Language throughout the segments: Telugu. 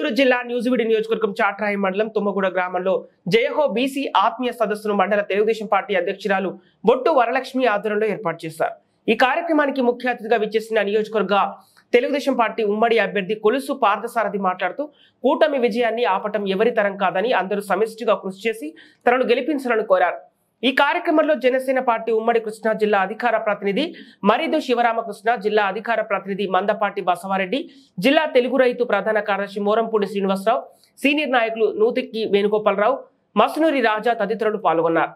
నెల్లూరు జిల్లా న్యూజివీడు నియోజకవర్గం చాట్రాయి మండలం తుమ్మగూడ గ్రామంలో జయహో బీసీ ఆత్మీయ సదస్సును మండల తెలుగుదేశం పార్టీ అధ్యక్షురాలు బొట్టు వరలక్ష్మి ఆధ్వర్యంలో ఏర్పాటు చేశారు. ఈ కార్యక్రమానికి ముఖ్య అతిథిగా విచ్చేసిన నియోజకవర్గ తెలుగుదేశం పార్టీ ఉమ్మడి అభ్యర్థి కొలుసు పార్థసారథి మాట్లాడుతూ కూటమి విజయాన్ని ఆపటం ఎవరి తరం కాదని అందరూ సమిష్టిగా కృషి చేసి తనను గెలిపించాలని కోరారు. ఈ కార్యక్రమంలో జనసేన పార్టీ ఉమ్మడి కృష్ణా జిల్లా అధికార ప్రతినిధి మరిదు శివరామకృష్ణ, జిల్లా అధికార ప్రతినిధి మందపాటి బసవారెడ్డి, జిల్లా తెలుగు రైతు ప్రధాన కార్యదర్శి మోరంపూడి శ్రీనివాసరావు, సీనియర్ నాయకులు నూతిక్కి వేణుగోపాలరావు, మసునూరి రాజా తదితరులు పాల్గొన్నారు.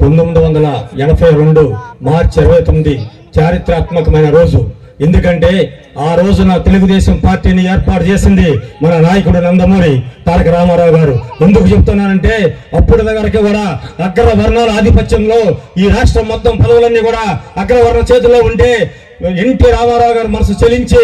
1982 మార్చి 29 చారిత్రాత్మకమైన రోజు. ఎందుకంటే ఆ రోజున తెలుగుదేశం పార్టీని ఏర్పాటు చేసింది మన నాయకుడు నందమూరి తారక రామారావు గారు. ఎందుకు చెప్తున్నానంటే అప్పుడు దగ్గరికి కూడా అగ్రవర్ణాల ఆధిపత్యంలో ఈ రాష్ట్రం మొత్తం పదవులన్నీ కూడా అగ్రవర్ణ చేతుల్లో ఉంటే ఎన్టీ రామారావు గారు మనసు చెలించి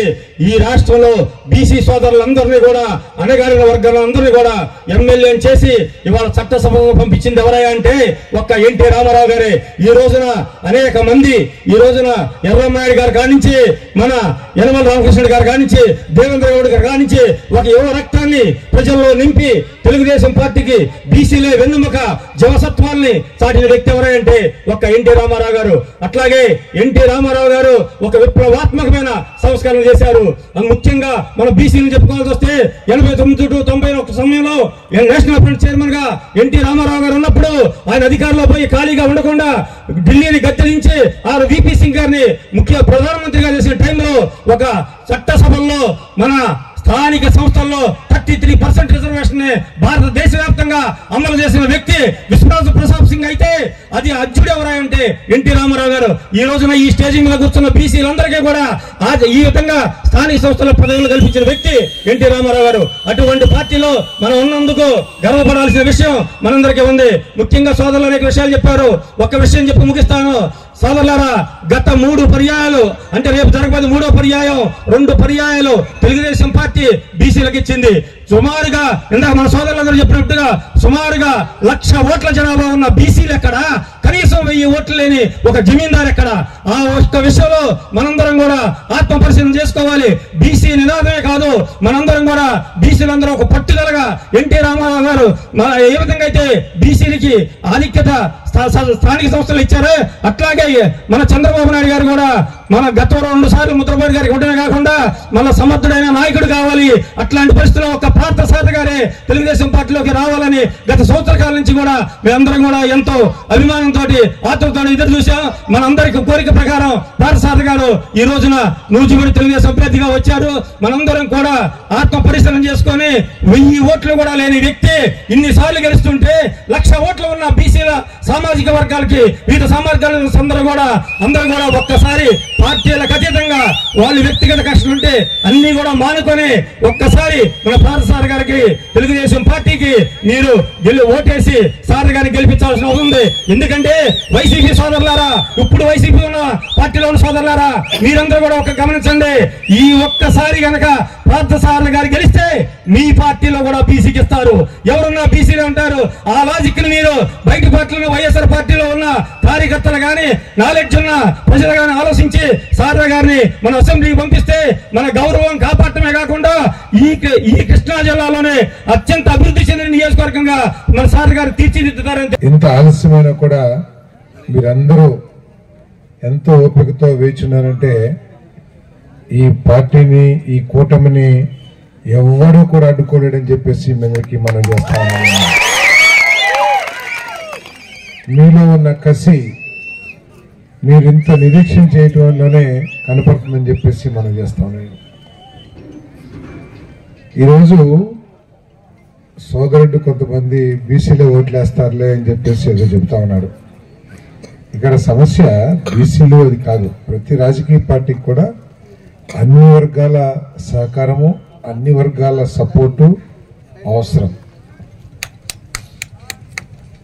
ఈ రాష్ట్రంలో బీసీ సోదరులందరినీ కూడా అణగారిన వర్గాలందరినీ కూడా ఎమ్మెల్యేని చేసి ఇవాళ చట్టసభకు పంపించింది ఎవరయ్యా అంటే ఒక్క ఎన్టీ రామారావు గారే. ఈ రోజున అనేక మంది ఈ రోజున ఎర్రమ్మాయుడు గారు కానించి మన యనమల రామకృష్ణుడు గారు కానించి దేవేంద్ర గౌడ్ గారు కానించి ఒక యువ రక్తాన్ని ప్రజల్లో నింపి తెలుగుదేశం పార్టీకి బీసీలే వెన్నుముక జవసత్వాల్ని చాటిన వ్యక్తి ఎవరంటే ఒక్క ఎన్టీ రామారావు గారు. అట్లాగే ఎన్టీ రామారావు గారు ఒక విప్లవాత్మకమైన సంస్కరణ చేశారు. ముఖ్యంగా మన బీసీని చెప్పుకోవాల్సి వస్తే 89 to 91 సమయంలో నేషనల్ ఫ్రంట్ చైర్మన్ గా ఎన్టీ రామారావు గారు ఉన్నప్పుడు ఆయన అధికారంలో పోయి ఖాళీగా ఉండకుండా ఢిల్లీని గద్దెదించి ఆ విపి సింగ్ గారిని ముఖ్య ప్రధానమంత్రిగా చేసిన టైంలో ఒక చట్టసభల్లో మన స్థానిక సంస్థల్లో 33% రిజర్వేషన్ భారతదేశ వ్యాప్తంగా అమలు చేసిన వ్యక్తి విశ్వనాథ్ ప్రసాద్ సింగ్ అయితే అది అధ్యుడు ఎవరంటే ఎన్టీ రామారావు గారు. ఈ రోజున ఈ స్టేజింగ్ మీద కూర్చున్న బీసీలందరికీ కూడా ఈ విధంగా స్థానిక సంస్థల పదవులు కల్పించిన వ్యక్తి ఎన్టీ రామారావు గారు. అటువంటి పార్టీలో మనం ఉన్నందుకు గర్వపడాల్సిన విషయం మనందరికీ ఉంది. ముఖ్యంగా సోదరులు అనేక విషయాలు చెప్పారు. ఒక్క విషయం చెప్పి ముగిస్తాను. సోదరులారా, గత 3 పర్యాయాలు అంటే రేపు జరగబోయే 3వ పర్యాయం 2 పర్యాయాలు తెలుగుదేశం పార్టీ బీసీలకు ఇచ్చింది. సుమారుగా ఇందాక మన సోదరులందరూ చెప్పినట్టుగా సుమారుగా 1,00,000 ఓట్ల జనాభా ఉన్న బీసీలు ఎక్కడ, కనీసం 1000 ఓట్లు లేని ఒక జమీందారు ఎక్కడ? ఆ ఒక్క విషయంలో మనందరం కూడా ఆత్మ పరిశీలన చేసుకోవాలి. బీసీ నినాదమే కాదు, మనందరం కూడా బీసీలందరూ ఒక పట్టుదలగా ఎన్టీ రామారావు గారు ఏ విధంగా అయితే బీసీలకి ఆధిక్యత స్థానిక సంస్థలు ఇచ్చారు, అట్లాగే మన చంద్రబాబు నాయుడు గారు కూడా మన గతంలో 2 సార్లు ముద్రబాబు గారికి ఉండనే కాకుండా మన సమర్థుడైన నాయకుడు కావాలి. అట్లాంటి పరిస్థితుల్లో ఒక పార్థసారథి గారే తెలుగుదేశం పార్టీలోకి రావాలని గత సంవత్సర కాలం నుంచి కూడా మేమందరం కూడా ఎంతో అభిమానంతో ఆత్మతో ఎదురు చూసాం. మనందరికి కోరిక ప్రకారం పార్థసారథి గారు ఈ రోజున నూజివీడు తెలుగుదేశం అభ్యర్థిగా వచ్చారు. మనందరం కూడా ఆత్మ పరిశీలన చేసుకొని 1000 ఓట్లు కూడా లేని వ్యక్తి ఇన్నిసార్లు గెలుస్తుంటే 1,00,000 ఓట్లు ఉన్న బీసీల సామాజిక వర్గాలకి వివిధ సామాజిక అందరూ కూడా ఒక్కసారి పార్టీలకు అతీతంగా వాళ్ళు వ్యక్తిగత కష్టం ఉంటే అన్ని కూడా మానుకొని ఒక్కసారి మన పార్థసారథి గారికి తెలుగుదేశం పార్టీకి మీరు ఓటేసి సారథి గారిని గెలిపించాల్సిన ఉంది. ఎందుకంటే వైసీపీ సోదరులారా, ఇప్పుడు వైసీపీ ఉన్న పార్టీలో ఉన్న సోదరులారా, మీరందరూ కూడా ఒక గమనించండి. ఈ ఒక్కసారి గనక పార్థసారథి గారు గెలిస్తే మీ పార్టీలో కూడా బీసీకి ఇస్తారు. ఎవరున్నా బీసీలో ఉంటారు. ఆ లాజిక్ ని మీరు బయట పార్టీలో వైఎస్ఆర్ పార్టీలో ఉన్న కార్యకర్తలు గాని నాలెడ్జ్ ఉన్న ప్రజలు గాని ఆలోచించి సారథి గారిని మన అసెంబ్లీకి పంపిస్తే మన గౌరవం కాపాడటమే కాకుండా ఈ కృష్ణా జిల్లాలోనే అత్యంత అభివృద్ధి చెందిన నియోజకవర్గంగా మన సారథి గారు తీర్చిదిద్దుతారంటే ఇంత ఆలస్యమైన కూడా మీరందరూ ఎంతో ఓపికతో వేచున్నారంటే ఈ పార్టీని ఈ కూటమిని ఎవరు కూడా అడ్డుకోలేడని చెప్పేసి అందరికీ మనం చేస్తాము. మీలో ఉన్న కసి మీరు ఇంత నిరీక్షణ చేయటంలోనే కనపడుతుందని చెప్పేసి మనం చేస్తాము. ఈరోజు సోదరుడు కొంతమంది బీసీలో ఓట్లేస్తారులే అని చెప్పేసి ఏదో చెప్తా ఉన్నాడు. ఇక్కడ సమస్య బీసీలు అది కాదు. ప్రతి రాజకీయ పార్టీకి కూడా అన్ని వర్గాల సహకారము, అన్ని వర్గాల సపోర్టు అవసరం.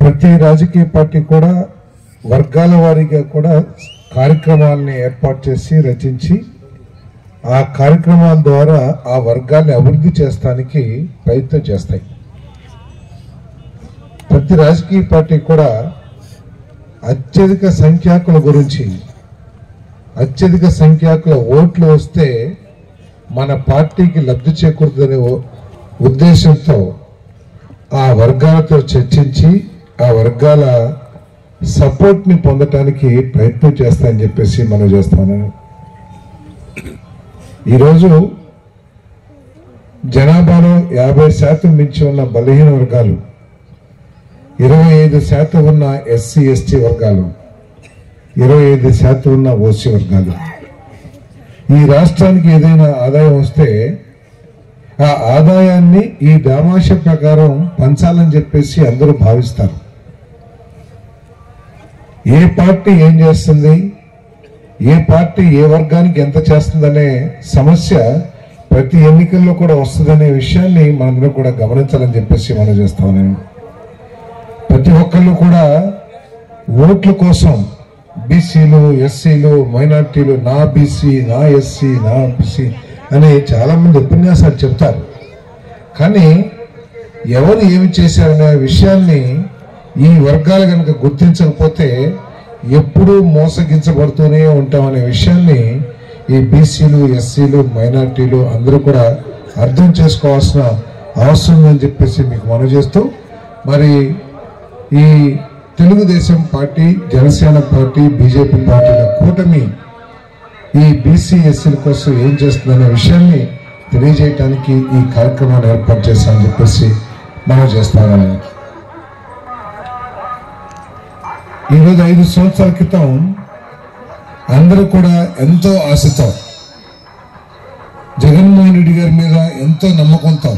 ప్రతి రాజకీయ పార్టీ కూడా వర్గాల వారీగా కూడా కార్యక్రమాలని ఏర్పాటు చేసి రచించి ఆ కార్యక్రమాల ద్వారా ఆ వర్గాన్ని అభివృద్ధి చేస్తానికి ప్రయత్నం చేస్తాయి. ప్రతి రాజకీయ పార్టీ కూడా అత్యధిక సంఖ్యాకుల గురించి, అత్యధిక సంఖ్యాకుల ఓట్లు వస్తే మన పార్టీకి లబ్ధి చేకూరుతుందనే ఉద్దేశంతో ఆ వర్గాలతో చర్చించి ఆ వర్గాల సపోర్ట్ని పొందటానికి ప్రయత్నం చేస్తానని చెప్పేసి మనం చేస్తాను. ఈరోజు జనాభాలో 50% మించి ఉన్న బలహీన వర్గాలు, 25% ఉన్న ఎస్సీ ఎస్టీ వర్గాలు, 25% ఉన్న ఓసీ వర్గాలు. ఈ రాష్ట్రానికి ఏదైనా ఆదాయం వస్తే ఆ ఆదాయాన్ని ఈ దామాష ప్రకారం పంచాలని చెప్పేసి అందరూ భావిస్తారు. ఏ పార్టీ ఏం చేస్తుంది, ఏ పార్టీ ఏ వర్గానికి ఎంత చేస్తుందనే సమస్య ప్రతి ఎన్నికల్లో కూడా వస్తుందనే విషయాన్ని మనందరం కూడా గమనించాలని చెప్పేసి మనం చేస్తామని. ప్రతి ఒక్కళ్ళు కూడా ఓట్ల కోసం బీసీలు, ఎస్సీలు, మైనార్టీలు, నా బీసీ, నా ఎస్సీ, నా బీసీ అని చాలా మంది ఉపన్యాసాలు చెప్తారు. కానీ ఎవరు ఏమి చేశారనే విషయాన్ని ఈ వర్గాలు కనుక గుర్తించకపోతే ఎప్పుడూ మోసగించబడుతూనే ఉంటామనే విషయాన్ని ఈ బీసీలు, ఎస్సీలు, మైనార్టీలు అందరూ కూడా అర్థం చేసుకోవాల్సిన అవసరం ఉందని చెప్పేసి మీకు మనవి చేస్తూ, మరి ఈ Telugu Desam party, Janasena party, BJP పార్టీల కూటమి ఈ బీసీ ఎస్సీల కోసం ఏం చేస్తుందనే విషయాన్ని తెలియజేయడానికి ఈ కార్యక్రమాన్ని ఏర్పాటు చేస్తామని చెప్పేసి మనం చేస్తామని. ఈరోజు 5 సంవత్సరాల క్రితం అందరూ కూడా ఎంతో ఆశతో జగన్మోహన్ రెడ్డి గారి మీద ఎంతో నమ్మకంతో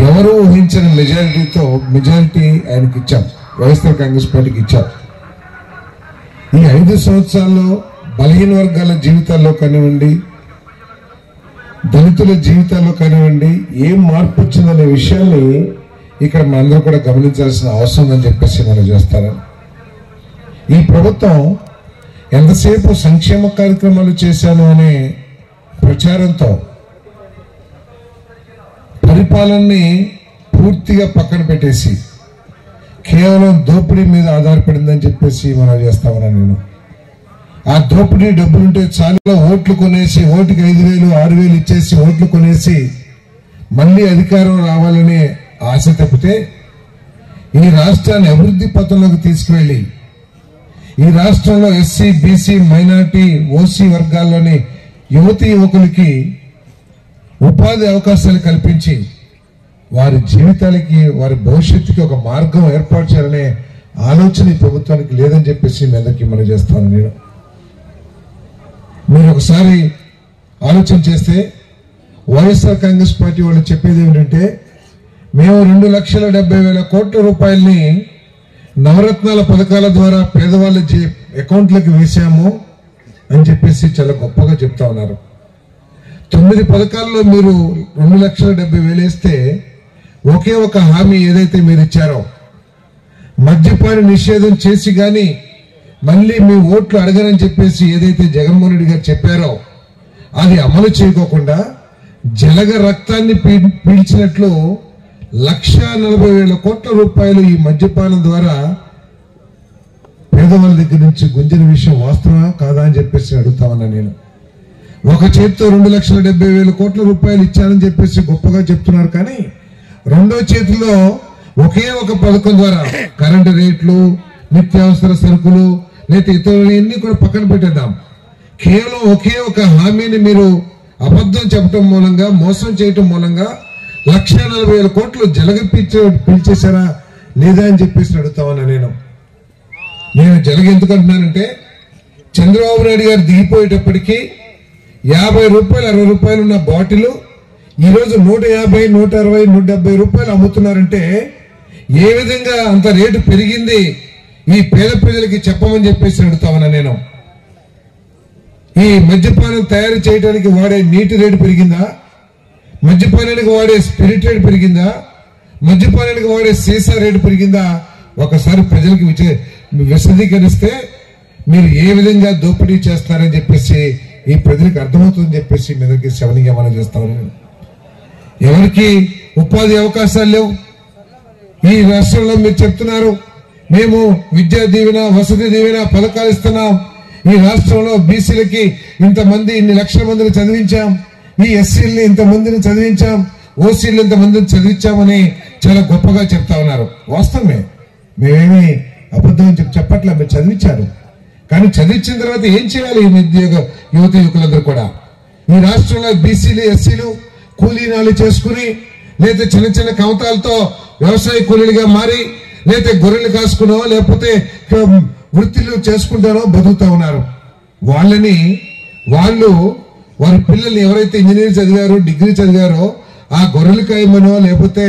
ఎవరు ఊహించిన మెజారిటీ ఆయనకి ఇచ్చాం, వైఎస్ఆర్ కాంగ్రెస్ పార్టీకి ఇచ్చాం. ఈ 5 సంవత్సరాల్లో బలహీన వర్గాల జీవితాల్లో కానివ్వండి, దళితుల జీవితాల్లో కానివ్వండి ఏం మార్పు వచ్చిందనే విషయాన్ని ఇక్కడ మనందరూ కూడా గమనించాల్సిన అవసరం ఉందని చెప్పేసి మనం చేస్తాను. ఈ ప్రభుత్వం ఎంతసేపు సంక్షేమ కార్యక్రమాలు చేశాను అనే ప్రచారంతో పరిపాలనని పూర్తిగా పక్కన పెట్టేసి కేవలం దోపిడీ మీద ఆధారపడిందని చెప్పేసి మనం చేస్తామన్నా. నేను ఆ దోపిడీ డబ్బులుంటే చాలా ఓట్లు కొనేసి, ఓటుకి 5,000, 6,000 ఇచ్చేసి ఓట్లు కొనేసి మళ్ళీ అధికారం రావాలనే ఆశ తప్పితే ఈ రాష్ట్రాన్ని అభివృద్ధి పథంలోకి తీసుకువెళ్ళి ఈ రాష్ట్రంలో ఎస్సీ, బీసీ, మైనార్టీ, ఓసీ వర్గాల్లోని యువతీ యువకులకి ఉపాధి అవకాశాలు కల్పించి వారి జీవితాలకి, వారి భవిష్యత్తుకి ఒక మార్గం ఏర్పాటు చేయాలనే ఆలోచన ఈ ప్రభుత్వానికి లేదని చెప్పేసి మీ అందరికీ మనం చేస్తాను. మీరు ఒకసారి ఆలోచన చేస్తే వైఎస్ఆర్ కాంగ్రెస్ పార్టీ వాళ్ళు చెప్పేది ఏమిటంటే, మేము 2,70,000 కోట్ల రూపాయలని నవరత్నాల పథకాల ద్వారా పేదవాళ్ళ అకౌంట్లకు వేసాము అని చెప్పేసి చాలా గొప్పగా చెప్తా ఉన్నారు. 9 పథకాల్లో మీరు 2,70,000 వేస్తే ఒకే ఒక హామీ ఏదైతే మీరు ఇచ్చారో, మద్యపాన నిషేధం చేసి గాని మళ్ళీ మీ ఓట్లు అడగనని చెప్పేసి ఏదైతే జగన్మోహన్ రెడ్డి గారు చెప్పారో అది అమలు చేయకోకుండా జలగ రక్తాన్ని పీల్చినట్లు 1,40,000 కోట్ల రూపాయలు ఈ మద్యపానం ద్వారా పేదవాళ్ళ దగ్గర నుంచి గుంజిన విషయం వాస్తవా కాదా అని చెప్పేసి అడుగుతామన్నా. నేను ఒక చేతితో 2,70,000 కోట్ల రూపాయలు ఇచ్చానని చెప్పేసి గొప్పగా చెప్తున్నారు, కానీ రెండో చేతిలో ఒకే ఒక పథకం ద్వారా కరెంటు రేట్లు, నిత్యావసర సరుకులు, లేదా ఇతరులన్నీ కూడా పక్కన పెట్టేద్దాం, కేవలం ఒకే ఒక హామీని మీరు అబద్ధం చెప్పడం మూలంగా, మోసం చేయటం మూలంగా 1,40,000 కోట్లు జలగ పీల్చేశారా లేదా అని చెప్పేసి అడుగుతామన్నా. నేను జలగ ఎందుకు అంటున్నానంటే, చంద్రబాబు నాయుడు గారు దిగిపోయేటప్పటికీ 50 రూపాయలు, 60 రూపాయలు ఉన్న బాటిల్ ఈరోజు 150, 160, 170 రూపాయలు అమ్ముతున్నారంటే ఏ విధంగా అంత రేటు పెరిగింది ఈ పేద ప్రజలకి చెప్పమని చెప్పేసి అడుగుతామన్నా. నేను ఈ మద్యపానం తయారు చేయడానికి వాడే నీటి రేటు పెరిగిందా, మద్యపానానికి వాడే స్పిరిట్ రేటు పెరిగిందా, మద్యపానానికి వాడే సీసా రేటు పెరిగిందా, ఒకసారి ప్రజలకు విశదీకరిస్తే మీరు ఏ విధంగా దోపిడీ చేస్తారని చెప్పేసి ఈ ప్రజలకు అర్థమవుతుందని చెప్పేసి మీదకి శవనిగా మనం చేస్తాము. ఎవరికి ఉపాధి అవకాశాలు లేవు ఈ రాష్ట్రంలో. మీరు చెప్తున్నారు మేము విద్యా దీవెన, వసతి దీవెన పథకాలు ఇస్తున్నాం, ఈ రాష్ట్రంలో బీసీలకి ఇంతమంది, ఇన్ని లక్షల మందిని చదివించాం, ఈ ఎస్సీలని ఇంతమందిని చదివించాం, ఓసీలు ఇంతమందిని చదివించామని చాలా గొప్పగా చెప్తా ఉన్నారు. వాస్తవమే, మేమేమి అబద్ధం చెప్పట్లే, మీరు చదివించారు. కానీ చదివించిన తర్వాత ఏం చేయాలి ఈ నిరుద్యోగ యువత యువకులందరూ కూడా? ఈ రాష్ట్రంలో బీసీలు ఎస్సీలు కూలీనాలు చేసుకుని, లేదా చిన్న చిన్న కవతాలతో వ్యవసాయ కూలీలుగా మారి, లేదా గొర్రెలు కాసుకునో లేకపోతే వృత్తులు చేసుకుంటారో బతుకుతా ఉన్నారు. వారి పిల్లల్ని ఎవరైతే ఇంజనీర్ చదివారో, డిగ్రీ చదివారో, ఆ గొర్రెలు కాయమనో లేకపోతే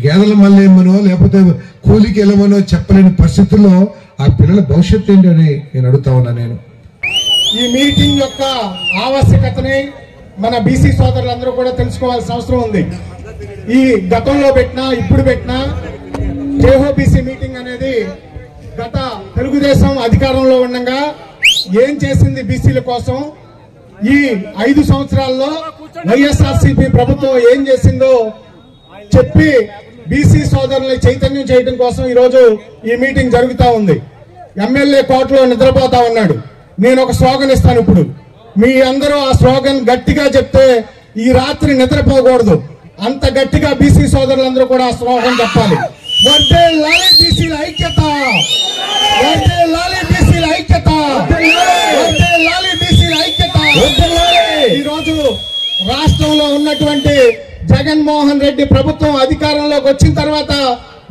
గేదెల మళ్ళేమనో లేకపోతే కూలికి వెళ్ళమనో చెప్పలేని పరిస్థితుల్లో ఆ పిల్లల భవిష్యత్తు ఏంటని నేను అడుగుతా ఉన్నా. నేను ఈ మీటింగ్ యొక్క ఆవశ్యకతని మన బీసీ సోదరులందరూ కూడా తెలుసుకోవాల్సిన అవసరం ఉంది. ఈ గతంలో పెట్టినా ఇప్పుడు పెట్టినా జేహో బీసీ మీటింగ్ అనేది గత తెలుగుదేశం అధికారంలో ఉండగా ఏం చేసింది బీసీల కోసం, ఈ 5 సంవత్సరాల్లో వైఎస్ఆర్సీపీ ప్రభుత్వం ఏం చేసిందో చెప్పి బీసీ సోదరుల్ని చైతన్యం చేయడం కోసం ఈరోజు ఈ మీటింగ్ జరుగుతూ ఉంది. ఎమ్మెల్యే కోటలో నిద్రపోతా ఉన్నాడు. నేను ఒక స్లోగన్ ఇస్తాను. ఇప్పుడు మీ అందరూ ఆ స్లోగన్ గట్టిగా చెప్తే ఈ రాత్రి నిద్రపోకూడదు. అంత గట్టిగా బీసీ సోదరులందరూ కూడా ఆ స్లోగన్ చెప్పాలి. వర్ధిల్లాలి బీసీల ఐక్యత, వర్ధిల్లాలి బీసీల ఐక్యత, వర్ధిల్లాలి బీసీల ఐక్యత. ఈరోజు రాష్ట్రంలో ఉన్నటువంటి జగన్మోహన్ రెడ్డి ప్రభుత్వం అధికారంలోకి వచ్చిన తర్వాత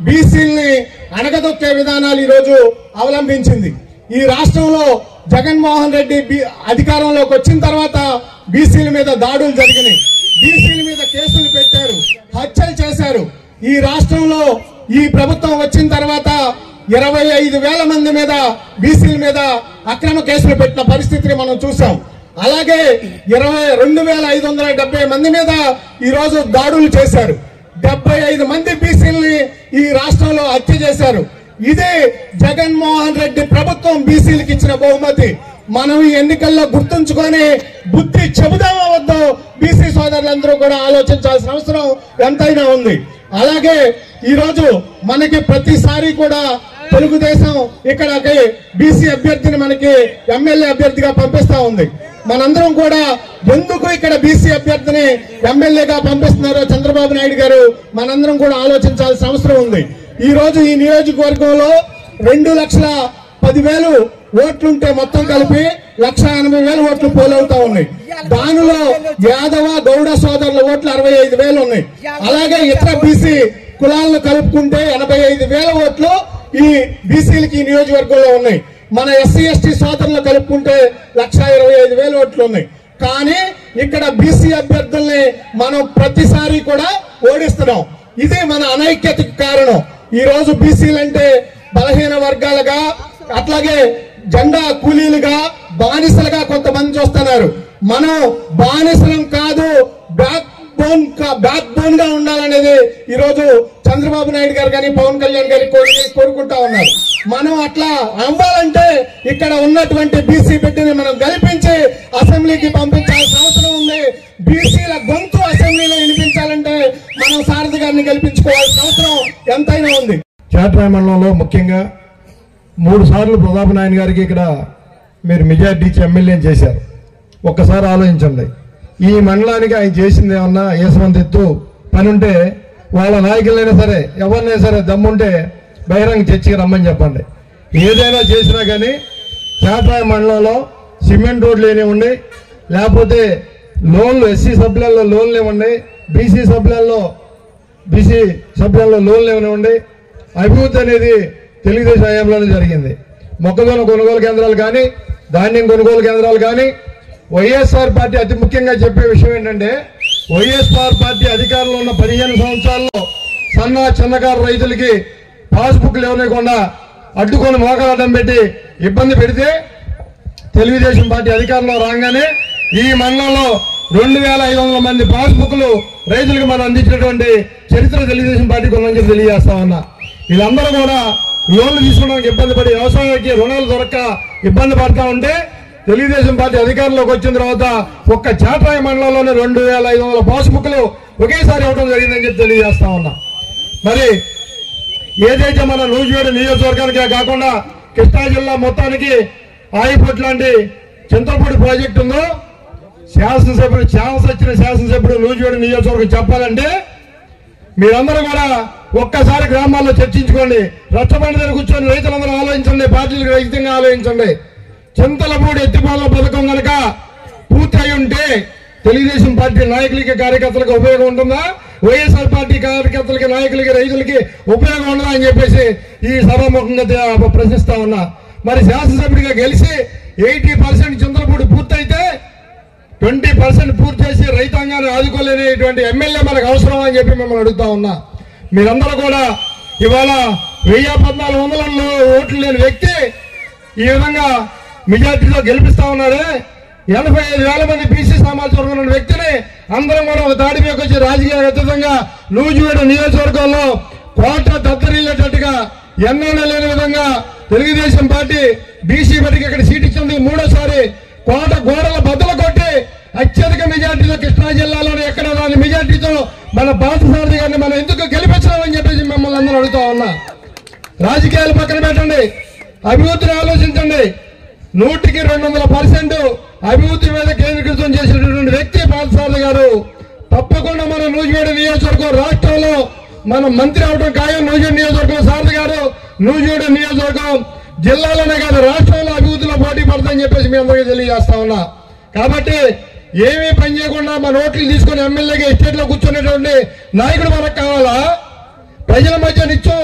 బీసీల్ని అణగదొక్కే విధానాలు ఈరోజు అవలంబించింది. ఈ రాష్ట్రంలో జగన్మోహన్ రెడ్డి అధికారంలోకి వచ్చిన తర్వాత బీసీల మీద దాడులు జరిగినాయి, బీసీల మీద కేసులు పెట్టారు, హత్యలు చేశారు. ఈ రాష్ట్రంలో ఈ ప్రభుత్వం వచ్చిన తర్వాత 25,000 మంది మీద బీసీల మీద అక్రమ కేసులు పెట్టిన పరిస్థితిని మనం చూసాం. అలాగే 22,570 మంది మీద ఈ రోజు దాడులు చేశారు. 75 మంది బీసీలని ఈ రాష్ట్రంలో హత్య చేశారు. ఇదే జగన్మోహన్ రెడ్డి ప్రభుత్వం బీసీలకు ఇచ్చిన బహుమతి. మనం ఈ ఎన్నికల్లో గుర్తుంచుకొని బుద్ధి చెబుదామో వద్దో బీసీ సోదరులందరూ కూడా ఆలోచించాల్సిన అవసరం ఎంతైనా ఉంది. అలాగే ఈరోజు మనకి ప్రతిసారి కూడా తెలుగుదేశం ఇక్కడికి బీసీ అభ్యర్థిని మనకి ఎమ్మెల్యే అభ్యర్థిగా పంపిస్తా ఉంది. మనందరం కూడా ఎందుకు ఇక్కడ బీసీ అభ్యర్థిని ఎమ్మెల్యేగా పంపిస్తున్నారో చంద్రబాబు నాయుడు గారు మనందరం కూడా ఆలోచించాల్సిన అవసరం ఉంది. ఈ రోజు ఈ నియోజకవర్గంలో 2,10,000 ఓట్లుంటే మొత్తం కలిపి 1,80,000 ఓట్లు పోలవుతా ఉన్నాయి. దానిలో యాదవ గౌడ సోదరుల ఓట్లు 65,000 ఉన్నాయి. అలాగే ఇతర బీసీ కులాలను కలుపుకుంటే 85,000 ఓట్లు ఈ బీసీలకి ఈ నియోజకవర్గంలో ఉన్నాయి. మన ఎస్సీ ఎస్టీ సోదరులు కలుపుకుంటే 1,25,000 ఓట్లు ఉన్నాయి. కానీ ఇక్కడ బీసీ అభ్యర్థుల్ని మనం ప్రతిసారి కూడా ఓడిస్తున్నాం. ఇది మన అనైక్యతకు కారణం. ఈ రోజు బీసీలంటే బలహీన వర్గాలుగా, అట్లాగే జెండా కూలీలుగా, బానిసలుగా కొంతమంది చూస్తున్నారు. మనం బానిసలం కాదు, బ్యాక్ బోన్ గా ఉండాలనేది ఈ రోజు చంద్రబాబు నాయుడు గారు కానీ పవన్ కళ్యాణ్ గారి కోరుకుంటా ఉన్నారు. మనం అట్లా అవ్వాలంటే ఇక్కడ ఉన్నటువంటి బీసీ బిడ్డని మనం గెలిపించి అసెంబ్లీకి పంపించాల్సిన అవసరం ఉంది. బీసీల గొంతు అసెంబ్లీలో వినిపించాలంటే మనం సారథి గారిని గెలిపించుకోవాల్సిన అవసరం ఎంతైనా ఉంది. చాట్రాయ మండలంలో ముఖ్యంగా 3 సార్లు ప్రతాప్ నారాయణ గారికి ఇక్కడ మీరు మెజార్టీ ఇచ్చి ఎమ్మెల్యేని చేశారు. ఒక్కసారి ఆలోచించండి, ఈ మండలానికి ఆయన చేసింది ఏమన్నా ఏసమంత ఎత్తు పని ఉంటే వాళ్ళ నాయకులైనా సరే ఎవరినైనా సరే దమ్ముంటే బహిరంగ చర్చకి రమ్మని చెప్పండి. ఏదైనా చేసినా కానీ చాట్రాయ మండలంలో సిమెంట్ రోడ్లు ఏనివ్వండి, లేకపోతే లోన్లు ఎస్సీ సభ్యులలో లోన్లు ఇవ్వండి, బీసీ సభ్యులలో లోన్లు ఇవ్వనివ్వండి, అభివృద్ధి అనేది తెలుగుదేశం హయాంలోనే జరిగింది. మొక్కజొన్న కొనుగోలు కేంద్రాలు కానీ, ధాన్యం కొనుగోలు కేంద్రాలు కానీ, వైఎస్ఆర్ పార్టీ అతి ముఖ్యంగా చెప్పే విషయం ఏంటంటే, వైఎస్ఆర్ పార్టీ అధికారంలో ఉన్న 15 సంవత్సరాల్లో చిన్నకారు రైతులకి పాస్బుక్లు ఇవ్వకుండా అడ్డుకొని మోకాలడ్డం పెట్టి ఇబ్బంది పెడితే తెలుగుదేశం పార్టీ అధికారంలో రాగానే ఈ మండలంలో 2,500 మంది పాస్బుక్లు రైతులకు మనం అందించినటువంటి చరిత్ర తెలుగుదేశం పార్టీకి ఉందని చెప్పి తెలియజేస్తా ఉన్నా. వీళ్ళందరూ కూడా లోన్లు తీసుకోవడానికి ఇబ్బంది పడి, వ్యవసాయానికి రుణాలు దొరక్క ఇబ్బంది పడతా ఉంటే తెలుగుదేశం పార్టీ అధికారంలోకి వచ్చిన తర్వాత ఒక్క చాట్రాయ మండలంలోనే 2,500 పాస్బుక్లు ఒకేసారి ఇవ్వడం జరిగిందని చెప్పి తెలియజేస్తా ఉన్నా. మరి ఏదైతే మన నూజివీడు నియోజకవర్గానికే కాకుండా కృష్ణా జిల్లా మొత్తానికి ఆయిపోట్ లాంటి చింతలపూడి ప్రాజెక్టు ఉందో శాసనసభ్యుడు వచ్చిన శాసనసభ్యుడు నూజివీడు నియోజకవర్గం చెప్పాలంటే మీరందరూ కూడా ఒక్కసారి గ్రామాల్లో చర్చించుకోండి. రచ్చబండ దగ్గర కూర్చొని రైతులందరూ ఆలోచించండి, పార్టీలకు రహితంగా ఆలోచించండి. చింతలపూడి ఎత్తిపోతల పథకం కనుక పూర్తి అయి ఉంటే తెలుగుదేశం పార్టీ నాయకులకి కార్యకర్తలకు ఉపయోగం ఉంటుందా, వైఎస్ఆర్ పార్టీ కార్యకర్తలకి నాయకులకి రైతులకి ఉపయోగం ఉండదా అని చెప్పేసి ఈ సభాముఖంగా ప్రశ్నిస్తా ఉన్నా. మరి శాసనసభ్యుడిగా గెలిచి 80% చింతలపూడి పూర్తయితే 20% పూర్తి చేసి రైతాంగాన్ని ఆదుకోలేనటువంటి ఎమ్మెల్యే మనకు అవసరం అని చెప్పి మిమ్మల్ని అడుగుతా ఉన్నా. మీరందరూ కూడా ఇవాళ 1400 ఓట్లు లేని వ్యక్తి ఈ విధంగా మెజార్టీలో గెలిపిస్తా ఉన్నారే. 85,000 మంది బీసీ సామాజిక వర్గం ఉన్న వ్యక్తిని అందరం కూడా ఒక తాడి మీద వచ్చి రాజకీయ అతీతంగా నూజివీడు నియోజకవర్గంలో కోట దద్దరిల్లేటట్టుగా ఎన్నడూ లేని విధంగా తెలుగుదేశం పార్టీ బీసీ పార్టీకి ఇక్కడ సీట్ ఇచ్చింది. మూడోసారి కోట గోడల బద్దలు కొట్టి అత్యధిక మెజార్టీలో కృష్ణా జిల్లాలోని ఎక్కడ రాని మెజార్టీతో మన పార్థసారథి గారిని మనం ఎందుకు గెలిపించడామని చెప్పేసి మిమ్మల్ని అందరూ అడుగుతా ఉన్నా. రాజకీయాలు పక్కన పెట్టండి, అభివృద్ధిని ఆలోచించండి. 100% అభివృద్ధి మీద కేంద్రీకృతం చేసినటువంటి వ్యక్తి పార్థసారథి గారు. తప్పకుండా మన నూజివీడు నియోజకవర్గం రాష్ట్రంలో మనం మంత్రి అవడం ఖాయం. నూజివీడు నియోజకవర్గం సారథి గారు నూజివీడు నియోజకవర్గం జిల్లాలోనే కాదు రాష్ట్రంలో అభివృద్ధిలో పోటీ పడతాయని చెప్పేసి మీ అందరికీ తెలియజేస్తా ఉన్నా. కాబట్టి ఏమీ పని చేయకుండా మన ఓట్లు తీసుకుని ఎమ్మెల్యేగా ఎస్టేట్ లో కూర్చునేటువంటి నాయకుడు మనకు కావాలా? ప్రజల మధ్య నిత్యం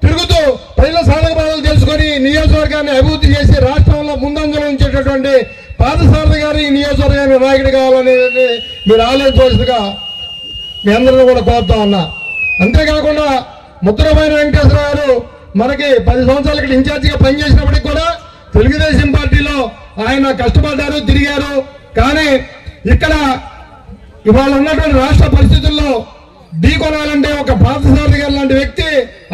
తిరుగుతూ ప్రజల సాధక బాధలు తెలుసుకొని నియోజకవర్గాన్ని అభివృద్ధి చేసి రాష్ట్రంలో ముందంజలో ఉంచేటటువంటి పార్థసారథి గారు ఈ నియోజకవర్గానికి నాయకుడు కావాలనేది మీరు ఆలోచించవలసిందిగా మీ అందరిని కూడా కోరుతా ఉన్నా. అంతేకాకుండా ముద్రమైన వెంకటేశ్వర గారు మనకి 10 సంవత్సరాల ఇక్కడ ఇన్ఛార్జిగా పనిచేసినప్పటికీ కూడా తెలుగుదేశం పార్టీలో ఆయన కష్టపడ్డారు, తిరిగారు. కానీ ఇక్కడ ఇవాళ ఉన్నటువంటి రాష్ట్ర పరిస్థితుల్లో ఢీకొనాలంటే ఒక పార్థసారథి గారు లాంటి వ్యక్తి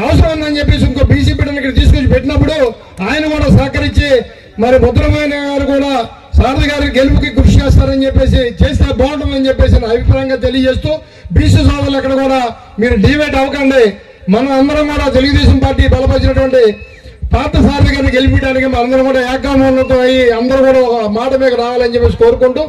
అవసరం ఉందని చెప్పేసి ఇంకో బీసీ బిడ్డను ఇక్కడ తీసుకొచ్చి పెట్టినప్పుడు ఆయన కూడా సహకరించి మరి ముద్రమైన గారు కూడా సారథి గారి గెలుపుకి కృషి చేస్తారని చెప్పేసి చేస్తే బాగుంటుందని చెప్పేసి నా అభిప్రాయంగా తెలియజేస్తూ బీసీ సోదరులు ఎక్కడ కూడా మీరు డివేట్ అవ్వకండి. మనం అందరం కూడా తెలుగుదేశం పార్టీ బలపరిచినటువంటి పార్థసారథి గారిని గెలిపించడానికి మనందరం కూడా ఏకామూలంతో అయ్యి అందరూ కూడా మాట మీద రావాలని చెప్పేసి కోరుకుంటూ